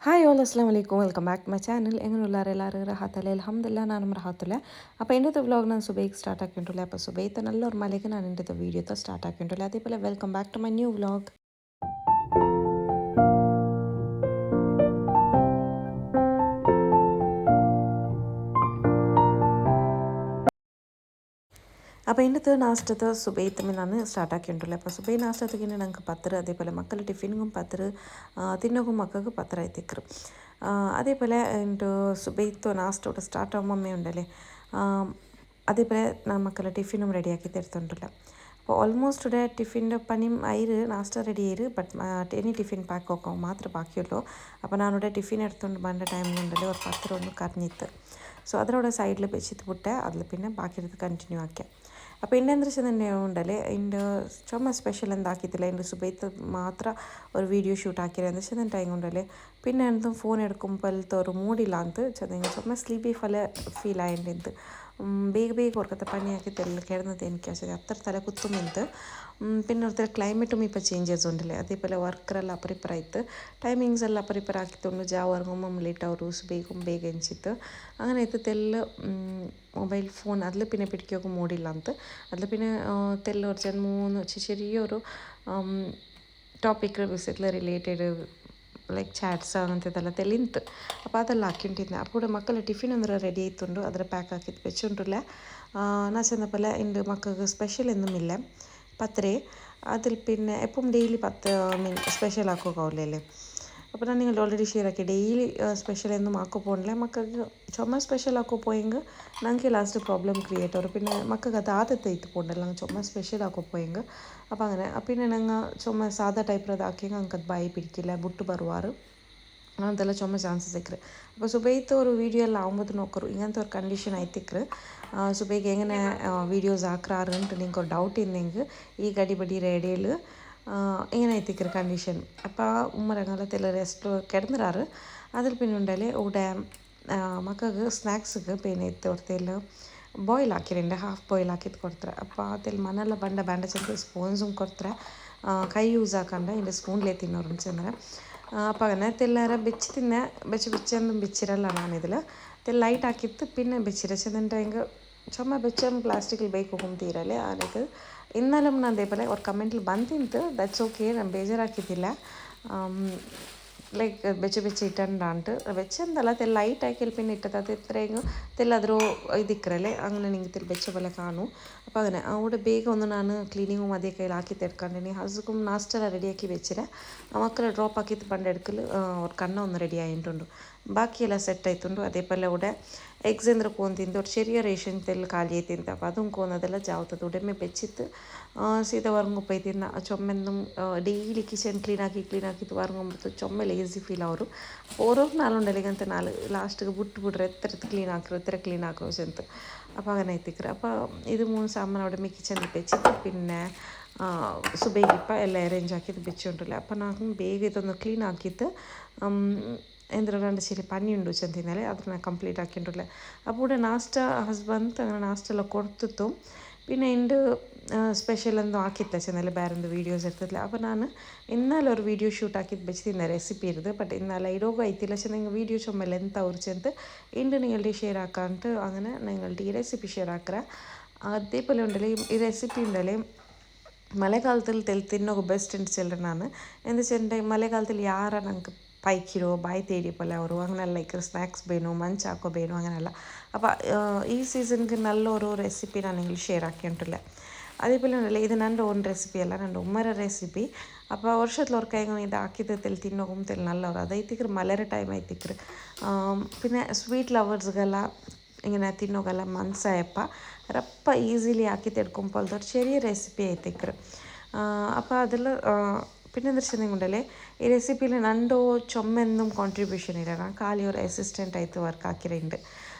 Hi all അസ്സാം വലൈക്കും welcome back to my channel എങ്ങനെയുള്ള എല്ലാവരും റഹാത്തല്ലേ അൽഹംദുലില്ലാ നാനും റഹാത്തുല്ല അപ്പോൾ എൻ്റെ വ്ലോഗ് ನಾನು ಸುಬೈಗೆ ಸ್ಟಾರ್ಟ್ ಹಾಕಿಂಟುಲ್ಲ അപ്പോൾ ಸುಬೈತ ನಲ್ಲೋರ್ ಮಲೆಗೆ ನಾನು എൻ്റെ ವೀಡಿಯೋతో ಸ್ಟಾರ್ಟ್ ಹಾಕಿಂಟುಲ್ಲ അതേപോലെ welcome back to my new vlog. അപ്പോൾ ഇന്നത്തെ നാസ്റ്റത്തെ സുബൈത്തമ്മ ನಾನು ಸ್ಟಾರ್ಟ್ ಹಾಕಿಂಟುಲ್ಲ അപ്പോൾ ಸುಬೈ ನಾಷ್ಟತೆಗೆ ನಂಗೆ ಪತ್ರ അതേപോലെ ಮಕ್ಕಳ ಟಿಫಿನ್ಗೂ ಪತ್ರ ತಿನ್ನೋಗೂ ಮಕ್ಕಳಿಗೆ ಪತ್ರ ಐತಿಕ್ರು അതേപോലെ എൻ്റെ സുബൈത്ത് നാസ്റ്റോടെ സ്റ്റാർട്ട് ആകുമ്പോൾ ഉണ്ടല്ലേ അതേപോലെ മക്കളെ ടിഫിനും റെഡിയാക്കി തരുത്തുണ്ടല്ലോ. അപ്പോൾ ഓൾമോസ്റ്റ് ഇവിടെ ಟಿಫಿൻ്റെ പണിയും ആയിര് നാസ്റ്റ റെഡി ആയിര് ബട്ട് ഇനി ಟಿಫಿನ್ ಪ್ಯಾಕ್ ಹೋಗೋ ಮಾತ್ರ ಬಾಕಿಯುള്ളൂ. അപ്പോൾ ഞാനിവിടെ ಟಿಫಿನ್ എടുത്തുകൊണ്ട് ಬಂದ ടൈമിലുണ്ടല്ലേ ഒരു പത്രം ഒന്ന് കറിഞ്ഞിತ್ತು. ಸೊ ಅದರೊಡೆ ಸೈഡിൽ വെച്ചിട്ട് ಬಿಟ್ಟೆ അതിൽ പിന്നെ ബാക്കിയെടുത്ത് കണ്ടിന്യൂ ആക്കിയ. അപ്പോൾ ಇನ್ನೆಂದ್ರೆ തന്നെ ഉണ്ടല്ലേ എൻ്റെ ചുമ സ്പെഷ്യൽ എന്താക്കിയിട്ടില്ല എൻ്റെ സുബൈത്ത് മാത്രം ഒരു വീഡിയോ ഷൂട്ട് ആക്കിയത് എന്താ വെച്ചാൽ ടൈം ഉണ്ടല്ലേ പിന്നെ എന്തും ഫോൺ എടുക്കുമ്പോഴത്തെ ഒരു മൂഡില്ല ಅಂತ ചുമ സ്ലീപ്പി ಫೀಲ್ ಆಯ್ತು ಬೇಗ ಬೇಗ ಹೊರಗತ್ತೆ ಪನಿ ಹಾಕಿತ್ತೆಲ್ಲ ಕೆಡന്നത് എനിക്ക് അത്ര തല കുത്തുമെന്ത് പിന്നെ ഒരു ക്ലൈമറ്റും ഇപ്പോൾ ചേഞ്ചസ് ഉണ്ടല്ലേ അതേപോലെ വർക്കറെല്ലാം അപ്പറിപ്പറായിട്ട് ಟೈಮಿಂಗ್ಸ್ ಎಲ್ಲ ಪರಿಪರ ಹಾಕಿತ್ತು ಜಾವರ್ಗೊಮ್ಮ ಲೇಟ್ ಅವರು ಬೇಗ ಎನ್ಸಿತ್ತು അങ്ങനെ എത്തത്തെല്ല മൊബൈൽ ഫോൺ അതിൽ പിന്നെ പിടിക്കുകയൊക്കെ മൂടില്ല ಅಂತ അതിൽ പിന്നെ തെല്ല ഒരു മൂന്ന് ചെറിയൊരു ടോപ്പിക് വിസിറ്റിൽ റിലേറ്റഡ് ಲೈಕ್ ಚಾಟ್ಸ್ അങ്ങനത്തെದೆಲ್ಲ തെളിയുന്നത് അപ്പോൾ അതെല്ലാം ആക്കിയിട്ടിരുന്നത്. അപ്പോൾ ഇവിടെ മക്കളുടെ ಟಿಫಿൻ ಅಂದ್ರೆ ರೆಡಿ ಆಯ್ತುಂಡು ಅದರ ಪ್ಯಾಕ್ ಹಾಕಿದ್ದು വെച്ചുകൊണ്ടില്ല. ನಾ ചെന്നപ്പോൾ എൻ്റെ മക്കൾക്ക് സ്പെഷ്യൽ ഒന്നുമില്ല പത്രേ അതിൽ പിന്നെ എപ്പം ഡെയിലി സ്പെഷ്യൽ ആക്കുകയല്ലേ. അപ്പോൾ ನಾನು ನಿಮಗೆ ಆಲ್ರೆಡಿ ಶೇರ್ ಹಾಕಿ ಡೈಲಿ ಸ್ಪೆಷಲ್ ಎಂದು ಮಾಕೋ പോകണില്ല മക്കൾക്ക് ചുമ സ്പെഷ്യൽ ആക്കോ പോയെങ്കിൽ ನನಗೆ ലാസ്റ്റ് പ്രോബ്ലം ക്രിയേറ്റ് ആവും. പിന്നെ മക്കൾക്ക് അത് ആദ്യത്തെ ഇട്ട് പോകണ്ടല്ല ചുമ സ്പെഷ്യൽ ആക്കോ പോയെങ്കിൽ അപ്പോൾ അങ്ങനെ പിന്നെ ഞങ്ങൾ ചുമ സാധാ ടൈപ്പ് ആക്കിയെങ്കിൽ ഞങ്ങൾക്ക് അത് ಬಾಯಿ പിടിക്കില്ല ബുട്ട് ಬರುವಾರು ಅಂತೆಲ್ಲ ಚೊಮ್ಮ ಚಾನ್ಸಸ್ ಇಕ್ರು. അപ്പോൾ സുബൈത്ത് ഒരു വീഡിയോ എല്ലാം ആകുമ്പോൾ നോക്കರು ഇങ്ങനത്തെ ഒരു കണ്ടീഷൻ ആയിത്തിക്ರು സുബൈക്ക് എങ്ങനെ വീഡിയോസ് ആക്കാറുണ്ട് നിങ്ങൾക്ക് ഒരു ഡൗട്ട് ഇന്നെങ്കിൽ ഈ ഗടിബടിയുടെ ഇടയിൽ ഇങ്ങനെ എത്തിക്കറ് കണ്ടീഷൻ. അപ്പോൾ ഉമ്മരങ്ങളത്തിൽ റെസ്റ്റ് കിടന്നിറാറ് അതിൽ പിന്നെ ഉണ്ടല്ലേ ഇവിടെ മക്കൾക്ക് സ്നാക്സിಗೆ പിന്നെ കൊടുത്തതിൽ ಬಾಯ್ಲ್ ಹಾಕಿರಂಡೆ ಹಾಫ್ ಬಾಯ್ಲ್ ಹಾಕಿದ್ದು ಕೊಡ್ತಾರೆ. അപ്പോൾ അതിൽ ಮನೆಲ್ಲ ಬಂಡ ಚೆಂದ ಸ್ಪೂನ್സും ಕೊಡ್ತಾರೆ ಕೈ ಯೂಸ್ ಹಾಕಂಡ ಇಲ್ಲಿ ಸ್ಪೂನ್ಲೇ ತಿನ್ನೋರು ചെന്നേരം. അപ്പോൾ അങ്ങനെ തെല്ലാര വെച്ചൊന്നും വെച്ചിരല്ല ഞാനിതിൽ ലൈറ്റ് ആക്കിയിട്ട് പിന്നെ വെച്ചിര ചെന്നിട്ടെങ്കിൽ ചുമ വെച്ചും പ്ಲಾಸ್ಟಿಕಲ್ಲಿ ಬೇಕು ಹೋಗ್ತೀರಲ್ಲೇ ಅದಕ್ಕೆ ಇನ್ನಾലും ನಾನು അതേപോലെ ഒരു കമൻറ്റിൽ ಬಂದಿತ್ತು ದಟ್ಸ್ ಓಕೆ ನಾನು ಬೇಜಾರಾಕಿದ್ದಿಲ್ಲ ಲೈಕ್ ಬೆಚ್ಚ ಇಟ್ಟಂಡು വെച്ചെന്തല്ല തെല്ല ലൈറ്റ് ആക്കിയാൽ പിന്നെ ഇട്ടത് അത് എത്രയെങ്കിലും തെല്ലാದರೂ ഇതിക്കറല്ലേ അങ്ങനെ നിങ്ങൾ ಬೆಚ್ಚ പോലെ കാണൂ. അപ്പോൾ അങ്ങനെ അവിടെ ಬೇಗ ഒന്ന് ನಾನು ಕ್ಲೀನಿಂಗು അതേ കയ്യിൽ ആക്കി തെടുക്കാണ്ടിനി ഹസ്ക്കും നാസ്റ്റെല്ലാം റെഡിയാക്കി വെച്ചിര മക്കളെ ഡ്രോപ്പ് ആക്കിയിട്ട് പണ്ടെടുക്കൽ ഒരു കണ്ണ ഒന്ന് റെഡി ആയിട്ടുണ്ട് ബാക്കിയെല്ലാം സെറ്റ് ആയിട്ടുണ്ട്. അതേപോലെ ഇവിടെ എഗ്സ് ಅಂದ್ರೆ ಕೋಂತಿಂದು ഒരു ചെറിയ റേഷൻ തെല്ല് ಖಾಲಿ ಐತಿಂತ അപ്പോൾ അതും ಕೋನದೆಲ್ಲ ಜಾವತದ ಉಡೆಮೆ ಬೆಚ್ಚಿತ್ತು ಸೀದಾ ವರ್ಗು ಪೈತಿನ ಚೊಮ್ಮೆಂದು ಡೈಲಿ ಕಿಚನ್ ಕ್ಲೀನ್ ಆಕಿತ್ತು ವರ್ಗೊಂಬತ್ತು ಚೊಮ್ಮೆ ಲೇಸಿ ಫೀಲ್ ಅವರು ഓരോരു നാളുണ്ടല്ലേങ്ങനത്തെ നാല് ലാസ്റ്റ് ಬಿಟ್ರೆ എത്ര ക്ലീൻ ആക്കോ ചെന്ത്. അപ്പോൾ അങ്ങനെ എത്തിക്കറ്. അപ്പോൾ ഇത് മൂന്ന് സാമാൻ അവിടെ കിച്ചണിൽ വെച്ചിട്ട് പിന്നെ സുബൈക്കിപ്പോൾ എല്ലാം അറേഞ്ച് ആക്കിയിട്ട് വെച്ചുകൊണ്ടില്ല. അപ്പോൾ ഞാൻ ಬೇಗ ഇതൊന്ന് ക്ലീൻ ആക്കിയിട്ട് എന്തിനാണ്ട് ശരി പനിയുണ്ട് ചെന്നിന്നാലേ അത് ഞാൻ കംപ്ലീറ്റ് ആക്കിയിട്ടുള്ള. അപ്പോൾ ഇവിടെ നാസ്റ്റ ഹസ്ബൻഡ് അങ്ങനെ നാസ്റ്റെല്ലാം കൊടുത്തിട്ടു പിന്നെ എൻ്റെ ಸ್ಪೆಷಲ್ ಎಂದು ಹಾಕಿತ್ತೆ ಚೆನ್ನಲ್ಲಿ ಬೇರೊಂದು ವೀಡಿಯೋಸ್ ಇರ್ತದಲ್ಲ. അപ്പോൾ ನಾನು ಇನ್ನಾಲ ഒരു വീഡിയോ ഷൂട്ട് ആക്കിയിട്ട് വെച്ചിരുന്ന റെസിപ്പി ഇരുത് ബട്ട് ഇന്നല്ല ഇടോഗോ ആയിട്ടില്ല പക്ഷേ നിങ്ങൾ വീഡിയോ ചുമ ലെന്ത് ഉറിച്ചെന്ത് ഉണ്ട് നിങ്ങളുടെ ഷെയർ ആക്കാണ്ട് അങ്ങനെ നിങ്ങളുടെ ഈ റെസിപ്പി ഷെയർ ആക്കറ. അതേപോലെ ഉണ്ടല്ലേ ഈ റെസിപ്പി ഉണ്ടല്ലേ ಮಳೆಗಾಲದಲ್ಲಿ ತಿನ್ನೋಕೆ ಬೆಸ್ಟ್ ಅಂತ ಚೆಲ್ಲರೆ ನಾನು ಎಂದು വെച്ചിട്ടുണ്ടെങ്കിൽ മಳೆಗಾಲത്തിൽ ಯಾರ ನಂಗೆ പൈക്കിരോ ബായ് തേടിയപ്പോലെ ಅವರು അങ്ങനെയല്ല ഇക്കറ് സ്നാക്സ് ಬೇನು ಮಂಚ್ ಹಾಕೋ ಬೇನು അങ്ങനെയല്ല. അപ്പോൾ ഈ സീസണിക്ക് നല്ലൊരു റെസിപ്പി ನಾನು നിങ്ങൾക്ക് ഷെയർ ആക്കിയിട്ടില്ല. അതേപോലെ ഉണ്ടല്ലേ ഇത് എൻ്റെ ഓൺ റെസിപ്പി അല്ല എൻ്റെ ഉമ്മര റെസിപ്പി. അപ്പോൾ ವರ್ಷത്തിൽ ഒരു കൈ ഇത് ആക്കിയത് തിന്നോകും നല്ലവർ അതೈತಿಕ್ರು ಮಳೆರ ಟೈಮ್ ಐತಿಕ್ರು പിന്നെ ಸ್ವೀಟ್ ಲವರ್ಸ್ಗೆಲ್ಲ ഇങ്ങനെ തിന്നോകെല്ലാം മനസ്സായപ്പ ರಪ್ಪ ಈಸಿಲಿ ಹಾಕಿ ತೆಡ್ಕೊಂಪಲ್ದು ഒരു ചെറിയ റെസിപ്പി ಐತಿಕ್ರು. അപ്പോൾ അതിൽ പിന്നെ എന്താ വെച്ചിട്ടുണ്ടെങ്കിലേ ഈ റെസിപ്പിയിൽ നണ്ടോ ചുമ്മെന്നും കോൺട്രിബ്യൂഷൻ ഇല്ല ഞാൻ ಖಾಲಿ ഒരു ಅಸಿಸ್ಟೆಂಟ್ ಆಯಿತು ವರ್ಕ್ ಹಾಕಿರಂಡು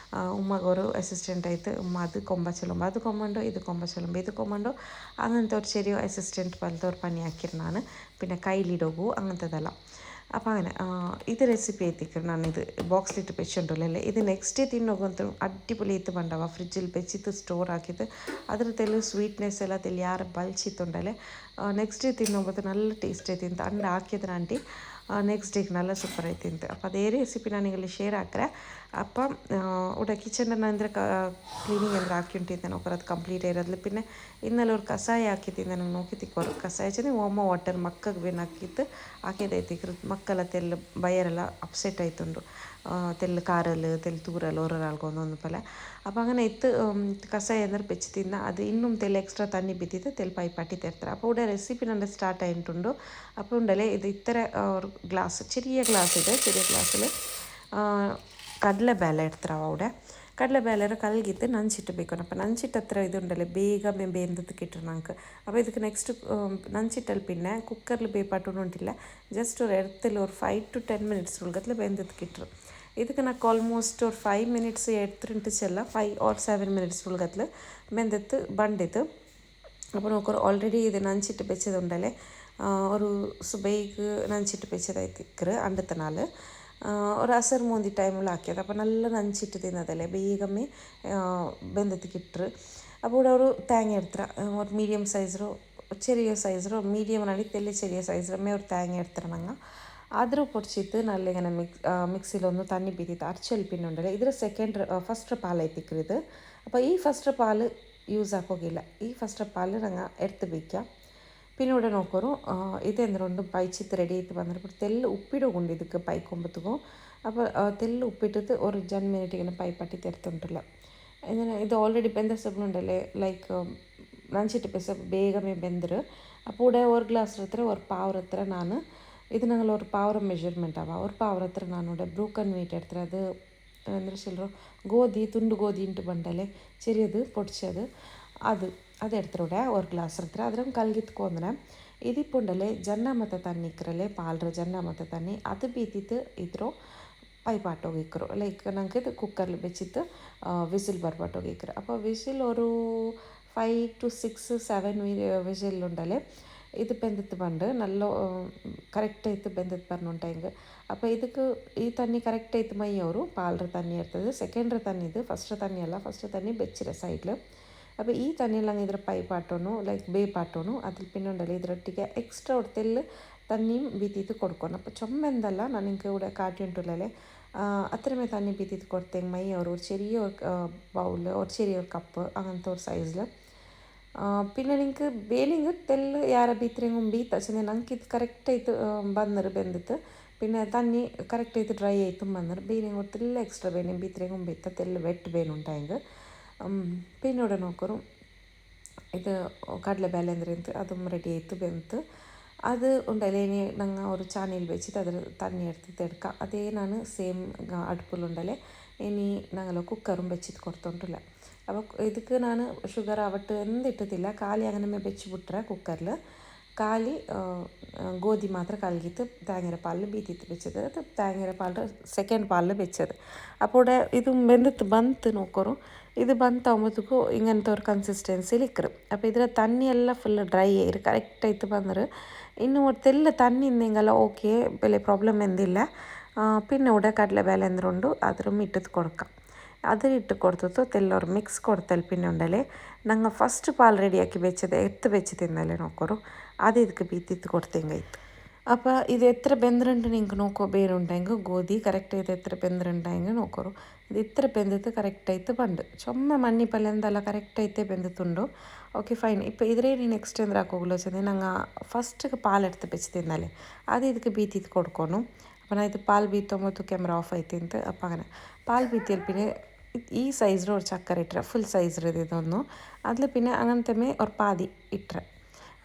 ഉമ്മക്കൊരു അസിസ്റ്റൻ്റ് ആയിട്ട് ഉമ്മ അത് കൊമ്പച്ചെല്ലുമ്പോൾ അത് കൊമ്പുണ്ടോ ഇത് കൊമ്പച്ചെല്ലുമ്പോൾ ഇത് കൊമ്പുണ്ടോ അങ്ങനത്തെ ഒരു ചെറിയ അസിസ്റ്റൻറ്റ് പോലത്തെ ഒരു പണിയാക്കിയിരുന്നാണ് പിന്നെ കയ്യിലിടുകയോ അങ്ങനത്തേതെല്ലാം. അപ്പോൾ അങ്ങനെ ഇത് റെസിപ്പി എത്തിക്കണം ഞാനിത് ബോക്സിലിട്ട് വെച്ചിട്ടുണ്ടല്ലേ ഇത് നെക്സ്റ്റ് ഡേ തിന്നോകಂತೂ ಅಡ್ಡಿಪೊಲಿ ಇತ್ತು ಬಂದವ ಫ್ರಿಜ್ಜಲ್ಲಿ ಬೆಚ್ಚಿತ್ತು ಸ್ಟೋರ್ ಹಾಕಿದ್ದು ಅದ್ರ ತೆಲು ಸ್ವೀಟ್ನೆಸ್ ಎಲ್ಲ ತೆಲಿ ಯಾರು ಬಲ್ಚಿತ್ತುಂಡಲೆ ನೆಕ್ಸ್ಟ್ ಡೇ ತಿನ್ನೋಬೋದು നല്ല ಟೇಸ್ಟ್ ಐತಿ ಅಂತ ಅಂಡ್ ಹಾಕಿದ್ರೆ ಆಂಟಿ ನೆಕ್ಸ್ಟ್ ಡೇಗೆ ನಲ್ಲ ಸೂಪರ್ ಐತಿ ಅಂತ ಅಪ್ಪ ಅದೇ ರೆಸಿಪಿ ನಾನೀಗಲ್ಲಿ ಶೇರ್ ಹಾಕ್ರೆ ಅಪ್ಪ ഇവിടെ കിച്ചണിൻ്റെ ಅಂದರೆ ಕ್ಲೀನಿಂಗ್ ಅಂದರೆ ಹಾಕಿ ಉಂಟಿದ್ದೆ ನಾವು ಅದು ಕಂಪ್ಲೀಟ್ ಇರೋದ್ಲು ಪಿನ್ನೆ ಇನ್ನಲ್ಲಿ ಅವ್ರು ಕಷಾಯ ಹಾಕಿದ್ದೆ ನನಗೆ ನೋಕಿ ತಿಕ್ಕೋರು ಕಷಾಯ ಚೆಂದ ಓಮ ವಾಟರ್ ಮಕ್ಕಗೆ ಬೇನು ಹಾಕಿತ್ತು ಹಾಕಿದೈತಿ ಮಕ್ಕಳ ತೆಲ್ಲು ಬಯರೆಲ್ಲ ಅಪ್ಸೆಟ್ ಆಯ್ತುಂಡು ತೆಲ್ಲು ಕಾರಲು ತೆಲ್ಲು ತೂರಲು ಓರಲ್ಗೆ ಒಂದೊಂದು ಪಲ അപ്പം അങ്ങനെ എത്ത് കസായ എന്നൊരു വെച്ച് തിന്ന അത് ഇന്നും തെല്ല് എക്സ്ട്രാ തന്നി ബിത്തിട്ട് തെല്ല് പൈപ്പാട്ടി തരുത്തറ അപ്പോൾ ഇവിടെ റെസിപ്പി നല്ല സ്റ്റാർട്ട് ആയിട്ടുണ്ട് അപ്പോൾ ഉണ്ടല്ലേ ഇത് ഇത്ര ഒരു ഗ്ലാസ് ചെറിയ ഗ്ലാസ് ഇത് ചെറിയ ഗ്ലാസ്സിൽ ಕಡಲೆಬೇಳೆ ಇಡ್ತಾರವ അവിടെ ಕಡಲೆಬೇಳೆ ಕಲ್ಗಿತ್ತು ನಂಚಿಟ್ಟಬೇಕು അപ്പം ನಂಚಿಟ್ಟತ್ರ ഇതുണ്ടല്ലേ ಬೇಗ ಬೇಂದದಕ್ಕೆ ಇಟ್ಟರು ನಂಗೆ അപ്പോൾ ಇದಕ್ಕೆ ನೆಕ್ಸ್ಟ್ ನಂಚಿಟ್ಟಲ್ಲಿ പിന്നെ കുക്കറിൽ ಬೇಪಾಟೊಂಟಿಲ್ಲ ಜಸ್ಟ್ ഒരു ಎಡ್ತಲ್ಲಿ ഒരു 5 to 10 minutes ಉಳ್ಗತ್ಲೆ ಬೇಂದದಕ್ಕೆ ಇಟ್ಟರು ಇದಕ್ಕೆ ನಾಲ್ಕು ಆಲ್ಮೋಸ್ಟ್ ഒരു 5 minutes എടുത്തിട്ടുണ്ടെച്ചല്ല 5 or 7 minutes ഉൾഗത്തിൽ വെന്തിട്ട് ബണ്ടിത്ത് അപ്പോൾ നോക്കൂ ഓൾറെഡി ഇത് നനച്ചിട്ട് വെച്ചതുണ്ടല്ലേ ഒരു സുബൈക്ക് നനച്ചിട്ട് വെച്ചതായിത്തിക്കറ് അണ്ടത്തെ നാൾ ഒരു അസർ മൂന്തി ടൈമിൽ ആക്കിയത് അപ്പോൾ നല്ല നനച്ചിട്ട് തിന്നതല്ലേ ಬೇಗമേ ಬೆಂದತ್ತಿಗೆ ಇಟ್ಟರು അപ്പോൾ ഇവിടെ ഒരു തേങ്ങ എടുത്തിട്ട് ഒരു മീഡിയം സൈസറോ ചെറിയ സൈസറോ മീഡിയം നടിത്തെല്ലാം ചെറിയ സൈസറമ്മേ ഒരു തേങ്ങ എടുത്തിട്ട് ഞങ്ങൾ ಆದರೂ പൊടിച്ചിട്ട് നല്ല ഇങ്ങനെ മിക്സിയിലൊന്ന് തന്നി ബീത്തിട്ട് അരച്ചൽ പിന്നെ ഉണ്ടല്ലോ ഇതിൽ ഫസ്റ്റ് പാൽ എത്തിക്കരുത് അപ്പോൾ ഈ ഫസ്റ്റ് പാൽ യൂസ് ആക്കുകയില്ല ഈ ഫസ്റ്റ് പാൽ ഞങ്ങൾ എടുത്ത് വയ്ക്കാം പിന്നെ ഇവിടെ നോക്കൂ ഇതെന്തുകൊണ്ട് പൈച്ചിട്ട് റെഡി ആയിട്ട് വന്നിട്ട് തെല്ല് ഉപ്പിടുകൊണ്ട് ಇದಕ್ಕೆ പൈക്കൊമ്പത്തുക്കും അപ്പോൾ തെല്ല് ഉപ്പിട്ടിട്ട് ഒരു 10 minute ഇങ്ങനെ പൈപ്പട്ടി തെരത്തുണ്ടല്ല ഇങ്ങനെ ഇത് ഓൾറെഡി ಬೆಂದ ಸಬ್ನುಂಡಲ್ಲೇ ಲೈಕ್ ನಂಚಿಟ್ಟು ಪೆಸ ಬೇಗಮೇ ಬೆಂದರು അപ്പോൾ ഇവിടെ ഒരു ഗ്ലാസ് ಹತ್ರ ഒരു ಪಾವ್ರ ಹತ್ರ ನಾನು ಇದು ನಂಗೆ ஒரு ಪಾವ್ರ ಮೆಜರ್ಮೆಂಟ್ ಅವ ஒரு ಪಾವ್ರ ಹತ್ರ ನಾನು ഇവിടെ ಬ್ರೂಕನ್ ಮೀಟ್ എടുത്തിട്ട് അത് എന്താ ചൊല്ലോ ಗೋಧಿ ತುಂಡು ಗೋಧಿ ಇಂಟು ಬಂಡಲೆ ചെറിയത് പൊടിച്ചത് ಅದು എടുത്തിവിടെ ഒരു ഗ്ലാസ് ಹತ್ರ ಅದ್ರ ಕಲ್ಗಿತ್ಕೊಂಡ್ರೆ ഇതിപ്പോൾ ഉണ്ടല്ലേ ಜನ್ನ ಮತ್ತು ತನ್ನಿ ಇಕ್ಕರಲ್ಲೇ ಪಾಲ್ರ ಜನ್ನ ಮತ್ತು ತನ್ನಿ ಅದು ಬೀತಿತ್ತು ಇದ್ರು പൈപ്പാട്ടോകിക്കറോ ലൈക്ക് ഞങ്ങൾക്ക് ഇത് കുക്കറിൽ വെച്ചിട്ട് വിസിൽ ബർബാട്ടോകിക്കറ് അപ്പോൾ വിസിൽ ഒരു 5 to 6 7 വിസിലുണ്ടല്ലേ ഇത് ಬೆಂದಿತ್ತು ಬಂದು നല്ല ಕರೆಕ್ಟ್ ಆಯ್ತು ಬೆಂದಿತ್ತು ಬರ್ನುಂಟಾಯಿಂಗೆ അപ്പോൾ ಇದಕ್ಕೆ ಈ ತನ್ನಿ ಕರೆಕ್ಟ್ ಆಯ್ತು ಮೈ ಅವರು ಪಾಲ್ರ ತನ್ನಿ ಇರ್ತದೆ ಸೆಕೆಂಡ್ರ ತನ್ನಿ ಇದು ಫಸ್ಟ್ ತನ್ನಿ ಅಲ್ಲ ಫಸ್ಟ್ ತನ್ನಿ ಬೆಚ್ಚಿರ ಸೈಡ್ಲು അപ്പോൾ ഈ തണ്ണിയെല്ലാം ഇതിൽ പൈപ്പാട്ടോണു ലൈക്ക് ബേപ്പാട്ടോണു അതിൽ പിന്നെ ഉണ്ടല്ലോ ഇതിരൊട്ടിಗೆ എക്സ്ട്രാ ഒടുത്തെല്ല് തന്നിയും ബീത്തിയിട്ട് കൊടുക്കണം അപ്പോൾ ചുമ എന്തല്ല ನಾನು ನಿಮಗೆ ഇവിടെ കാട്ടിയിട്ടുള്ളല്ലേ അത്രമേ തന്നി ബീത്തിയിട്ട് കൊടുത്തേങ്ങ മൈ അവർ ഒരു ചെറിയ ബൗൾ ഒരു ചെറിയ കപ്പ് അങ്ങനത്തെ ഒരു സൈസിൽ പിന്നെ നിങ്ങൾക്ക് ಬೇಲಿಂಗ್ ತೆಲ್ಲು ಯಾರ ಬೀತ್ರೆಂಗು ಬೀತ ಚೆಂದ ನಂಗೆ ಇದು ಕರೆಕ್ಟ್ ಆಯ್ತು ಬಂದರು ಬೆಂದಿತ್ತು പിന്നെ തന്നി കറക്റ്റ് ആയിട്ട് ഡ്രൈ ആയിട്ടും വന്നിട്ട് ಬೇನಿಂಗ್ ഒത്തില്ല എക്സ്ട്രാ ಬೇನೆ ബീത്രെಂಗು ಬೀತ ತೆಲ್ಲು ವೆಟ್ ಬೇನುಂಟಾಯಿಂಗೆ പിന്നെ ഇവിടെ നോക്കൂ ഇത് കടലಬೇಳೆ ಅಂದರೆ അതും റെഡി ആയിട്ട് ಬೆಂತು അത് ഉണ്ടല്ലേ ഇനി ഞങ്ങൾ ഒരു ചാനയിൽ വെച്ചിട്ട് അതിൽ തണ്ണി എടുത്തിട്ട് എടുക്കാം അതേ ನಾನು ಸೇಮ್ അടുപ്പിലുണ്ടല്ലേ ഇനി ഞങ്ങൾ കുക്കറും വെച്ചിട്ട് കൊടുത്തോണ്ടില്ല അപ്പോൾ ಇದಕ್ಕೆ ನಾನು ಶುಗರ್ ಅವಟ್ಟು ಎಂದಿಟ್ಟಿಲ್ಲ ಖಾಲಿ അങ്ങനെ വെച്ച് ಬಿಟ್ರೆ ಕುಕ್ಕರ್ൽ ಖಾಲಿ ಗೋಧಿ ಮಾತ್ರ ಕಲಗಿತ್ತು തേങ്ങയുടെ പാലിൽ ബീത്തിട്ട് വെച്ചത് അത് തേങ്ങയുടെ പാലിൽ ಸೆಕೆಂಡ್ പാലിൽ വെച്ചത് അപ്പോൾ ഇവിടെ ഇത് വെന്തിട്ട് ಬಂತು ನೋಕೋರು ಇದು ಬಂತಾകുമ്പോഴത്തേക്കും ഇങ്ങനത്തെ ഒരു കൺസിസ്റ്റൻസിയിൽ ഇക്കറും അപ്പോൾ ഇതിൽ തണ്ണിയെല്ലാം ഫുള്ള് ഡ്രൈ ആയി കറക്റ്റ് ആയിട്ട് ಬಂದರು ಇನ್ನು ಒಟ್ಟೆಲ್ಲ ತಣ್ಣಿ ಇನ್ನೆಂಗಲ್ಲ ಓಕೆ ಬೆಲೆ ಪ್ರಾಬ್ಲಮ್ ಎಂದಿಲ್ಲ പിന്നെ ഇവിടെ കടലಬೇಳೆ എന്തുണ്ട് അതൊരു ഇട്ടിട്ട് കൊടുക്കാം അതിലിട്ട് കൊടുത്തിട്ട് തെല്ലൊരു മിക്സ് കൊടുത്താൽ പിന്നെ ഉണ്ടല്ലേ ഞങ്ങൾ ഫസ്റ്റ് പാൽ റെഡിയാക്കി വെച്ചത് എത്ത് വെച്ച് തിന്നല്ലേ നോക്കോರು ಅದು ಇದಕ್ಕೆ ಬೀತಿತ್ತು ಕೊಡ್ತೇಂಗಾಯ್ತು അപ്പോൾ ഇത് എത്ര ಬೆಂದ್ರಂಟು നിങ്ങൾക്ക് നോക്കോ ಬೇರುಂಟಾయింಗೆ ಗೋಧಿ ಕರೆಕ್ಟ್ ಆಯ್ತು ಎತ್ರ ಬೆಂದ್ರಂಟಾయింಗೆ ನೋಕೋರು ಇದು ಇತ್ರ ಬೆಂದಿತ್ತು ಕರೆಕ್ಟ್ ಆಯ್ತು ಬಂದು ಚೊಮ್ಮೆ ಮಣ್ಣಿ ಪಲ್ಯ ಎಂದಲ್ಲ ಕರೆಕ್ಟ್ ಆಯ್ತೇ ಬೆಂದಿತ್ತುಂಡು ഓക്കെ ഫൈൻ ഇപ്പോൾ ഇതിലേ ഇനി നെക്സ്റ്റ് എന്താക്കുമല്ലോ വെച്ചാൽ ഞങ്ങൾ ഫസ്റ്റ് പാലെടുത്ത് വെച്ച് തിന്നല്ലേ അത് ಇದಕ್ಕೆ ബീത്തിട്ട് കൊടുക്കണം അപ്പോൾ ഞാൻ ഇത് പാൽ ബീത്തുമ്പോൾ ക്യാമറ ഓഫ് ആയിട്ടിണ്ട് അപ്പോൾ അങ്ങനെ പാൽ ബീത്തിയാൽ പിന്നെ ഈ സൈസിൽ ഒരു ചക്കര ഇട്ടರೆ ഫുൾ സൈസിൽ ഇതൊന്നു അതിൽ പിന്നെ അങ്ങനത്തെ ഒരു പാതി ഇട്ടರೆ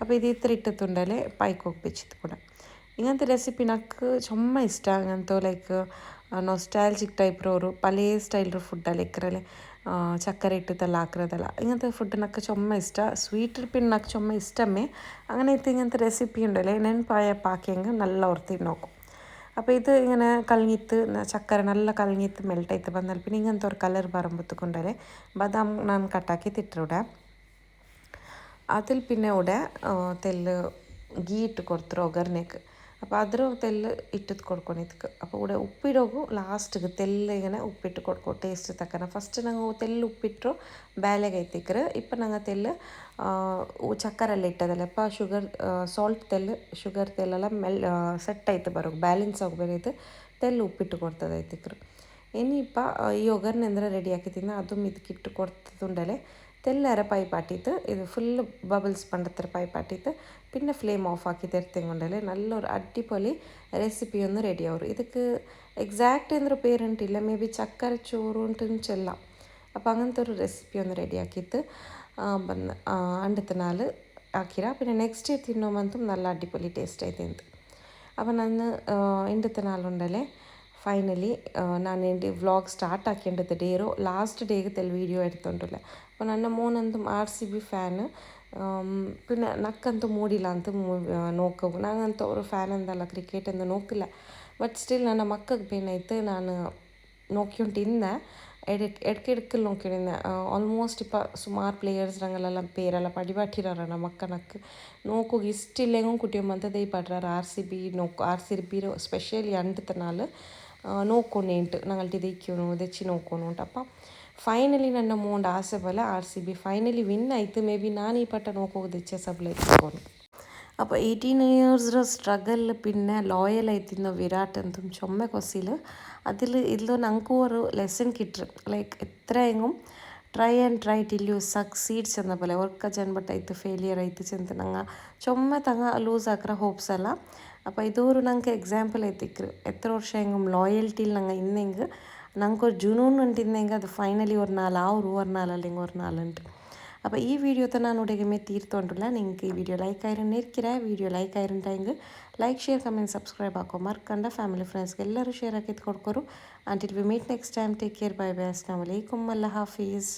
അപ്പോൾ ഇത് ഇത്ര ഇട്ടിട്ടുണ്ടല്ലേ പൈക്കോക്ക് വെച്ചിട്ട് കൂടെ ഇങ്ങനത്തെ റെസിപ്പി എനിക്ക് ചുമ്മാ ഇഷ്ടമാണ് അങ്ങനത്തെ ലൈക്ക് നൊസ്റ്റാൾജിക് ടൈപ്പ് ഒരു പല സ്റ്റൈലിൻ്റെ ഫുഡല്ല ഇക്കറല്ലേ ചക്കര ഇട്ടിട്ടെಲ್ಲ ಹಾಕಿರೋದಲ್ಲ ഇങ്ങനത്തെ ഫുഡ് എനിക്ക് ചുമ്മാ ഇഷ്ടമാണ് സ്വീറ്റ് പിന്നെ എനിക്ക് ചുമ്മാ ഇഷ്ടമേ അങ്ങനത്തെ ഇങ്ങനത്തെ റെസിപ്പി ഉണ്ടല്ലേ ನೆನಪಾಯ പാക്കിയെങ്കിൽ നല്ല ഓർത്തി നോക്കും അപ്പോൾ ഇത് ഇങ്ങനെ കലങ്ങിത്ത് ചക്കര നല്ല കലങ്ങിത്ത് മെൽട്ടായിട്ട് വന്നാൽ പിന്നെ ഇങ്ങനത്തെ ഒരു കളർ പറയുമ്പോഴത്തേക്കുണ്ടല്ലേ ബദാം ഞാൻ കട്ടാക്കിയിട്ട് ഇട്ടിവിടെ അതിൽ പിന്നെ ഇവിടെ തെല്ല് ഗീ ഇട്ട് കൊടുത്തു ഒഗർനേക്ക് അപ്പോൾ ಅದ್ರ ತೆಲ್ಲು ಇಟ್ಟದ್ದು ಕೊಡ್ಕೊನಿದ್ಕೆ അപ്പോൾ ഇവിടെ ಉಪ್ಪಿಡೋಗು ಲಾಸ್ಟ್ಗೆ ತೆಲ್ಲಿಗೆ ಉಪ್ಪಿಟ್ಟು ಕೊಡ್ಕೊ ಟೇಸ್ಟ್ ತಕ್ಕನ ಫಸ್ಟ್ ನಂಗೆ ತೆಲ್ಲು ಉಪ್ಪಿಟ್ಟರು ಬೇಲೆಗೆ ಐತಿಕ್ರೆ ಇಪ್ಪ ನಂಗೆ ತೆಲ್ಲು ಚಕ್ಕರೆಲ್ಲ ಇಟ್ಟದಲ್ಲಪ್ಪ ಶುಗರ್ ಸಾಲ್ಟ್ ತೆಲ್ಲು ಶುಗರ್ ತೆಲ್ಲೆಲ್ಲ ಸೆಟ್ ಆಯ್ತು ಬರೋದು ಬ್ಯಾಲೆನ್ಸ್ ಆಗಬೇಕೈತೆ ತೆಲ್ಲು ಉಪ್ಪಿಟ್ಟು ಕೊಡ್ತದೆ ಐತಿಕ್ರು ಇನಿಪ್ಪ ಈ ಒಗ್ಗರಣೆ ರೆಡಿ ಹಾಕಿದ್ದೀನಿ ಅದು ಮಿದಕ್ಕಿಟ್ಟು ಕೊಡ್ತದುಂಡಲೆ തെല്ലേറെ പൈപ്പാട്ടിയിട്ട് ഇത് ഫുള്ള് ബബിൾസ് പണ്ടത്ര പൈപ്പാട്ടിയിട്ട് പിന്നെ ഫ്ലെയിം ഓഫ് ആക്കി തെരത്തെങ്കൊണ്ടല്ലേ നല്ലൊരു അടിപൊളി റെസിപ്പി ഒന്ന് റെഡി ആവും ഇതൊക്കെ എക്സാക്റ്റ് എന്നൊരു പേരുണ്ടില്ല മേ ബി ചക്കര ചോറുണ്ടെന്ന് ചെല്ലാം അപ്പോൾ അങ്ങനത്തെ ഒരു റെസിപ്പി ഒന്ന് റെഡി ആക്കിയിട്ട് അണ്ടത്തെ നാൾ ಹಾಕಿರ പിന്നെ ನೆಕ್ಸ್ಟ್ ತಿನ್ನೋವಂತೂ നല്ല അടിപൊളി ಟೇಸ್ಟ್ ಐತೆ ಅಂತ അപ്പോൾ ನಾನು ಇಂಡത്തെ നാളുണ്ടല്ലേ ഫൈനലി ನಾನು എൻ്റെ ವ್ಲಾಗ್ ಸ್ಟಾರ್ಟ್ ಹಾಕಿಂಡದ್ದು ಡೇರು ಲಾಸ್ಟ್ ಡೇಗೆ ತೆಲ್ ವೀಡಿಯೋ എടുത്തോണ്ടില്ല അപ്പോൾ ನನ್ನ മോനಂತೂ RCB ಫ್ಯಾನ್ പിന്നെ നക്കಂತೂ ಮೂಡಿಲ್ಲ ಅಂತ നോക്കും ನಾನಂತೂ ಅವರು ಫ್ಯಾನ್ ಅಂದಲ್ಲ ಕ್ರಿಕೆಟ್ ಎಂದು ನೋಕಿಲ್ಲ ಬಟ್ ಸ್ಟಿಲ್ ನನ್ನ ಮಕ್ಕಗೆ ಬೇನಾಯ್ತು ನಾನು നോക്കിക്കൊണ്ടിരുന്ന ഇടയ്ക്കിടയ്ക്ക് നോക്കിയിരുന്ന ഓൾമോസ്റ്റ് ഇപ്പോൾ സുമാർ പ്ലേയേഴ്സ് ഞങ്ങളെല്ലാം പേരെല്ലാം പടിപാട്ടിരാണ് മക്കനക്ക് നോക്കുക ഇഷ്ടമില്ലെങ്കിലും കുട്ടിയമ്മന്ത ദൈ പടാറ് RCB സ്പെഷ്യലി അണ്ടത്തെ നാൾ നോക്കൊണ്ടേಂಟು ഞങ്ങളുടെ ദൈക്കോണു ദಚ್ಚಿ നോക്കണു അപ്പം ಫೈನಲಿ ನನ್ನ ಮೋಂಡ್ ಆಸೆ ಬಲ RCB ಫೈನಲಿ ವಿನ್ ಆಯಿತು ಮೇ ಬಿ ನಾನು ಈ ಪಟ್ಟ നോക്കുക ദಚ್ಚ സബ് എത്തിക്കോണു അപ്പോൾ 18 ഇയേഴ്സ് സ്ട്രഗിൾ പിന്നെ ലോയൽ ആയിത്തിരുന്ന വിരാട് എന്തും ചുമ കൊസിൽ അതിൽ ഇതിൽ ഞങ്ങൾക്ക് ഒരു ലെസൺ കിട്ടും ലൈക്ക് എത്രയെങ്കിലും ട്രൈ ಟಿಲ್ ಯು ಸಕ್ಸೀಡ್ಸ್ ಎನ್ನ പോലെ ಒರ್ಕ ಜನ್ಬಟ್ಟಾಯ್ತು ಫೇಲಿಯರ್ ಆಯ್ತು ಚೆಂತ ನಂಗೆ ಚೊಮ್ಮೆ ತಂಗ ಲೂಸ್ ಹಾಕ್ರ ಹೋಪ್ಸ್ ಅಲ್ಲ അപ്പോൾ ഇതൊരു ഞങ്ങൾക്ക് എക്സാമ്പിൾ എത്തിക്കറ് എത്ര വർഷം എങ്കും ലോയൽറ്റിയിൽ ഞങ്ങൾ ഇന്നെങ്കിൽ ഞങ്ങൾക്ക് ഒരു ജുനൂൺ ഉണ്ടിന്നെങ്കിൽ അത് ഫൈനലി ഒരു നാൾ ഒരു നാൾ അല്ലെങ്കിൽ ഒരു നാളുണ്ട് അപ്പോൾ ഈ വീഡിയോത്തെ ನಾನು ഉടകമേ തീർത്തോണ്ടില്ല നിങ്ങൾക്ക് ഈ വീഡിയോ ലൈക്ക് ആയിരുന്നിരിക്കില്ല വീഡിയോ ലൈക്ക് ആയിരുന്നെങ്കിൽ ലൈക്ക് ഷെയർ കಮೆಂಟ್ ಸಬ್ಸ್ಕ್ರೈಬ್ ಹಾಕೋ ಮರ್ಕಂಡ ಫ್ಯಾಮಿಲಿ ಫ್ರೆಂಡ್ಸ್ಗೆ ಎಲ್ಲರೂ ಶೇರ್ ಹಾಕಿದ್ದು ಕೊಡ್ಕೊರು until we meet next time take care bye bye ಅಸ್ಸಲಾಮು ಅಲೈಕುಮ್ ಅಲ್ಲಾಹ್ ಹಾಫೀಸ್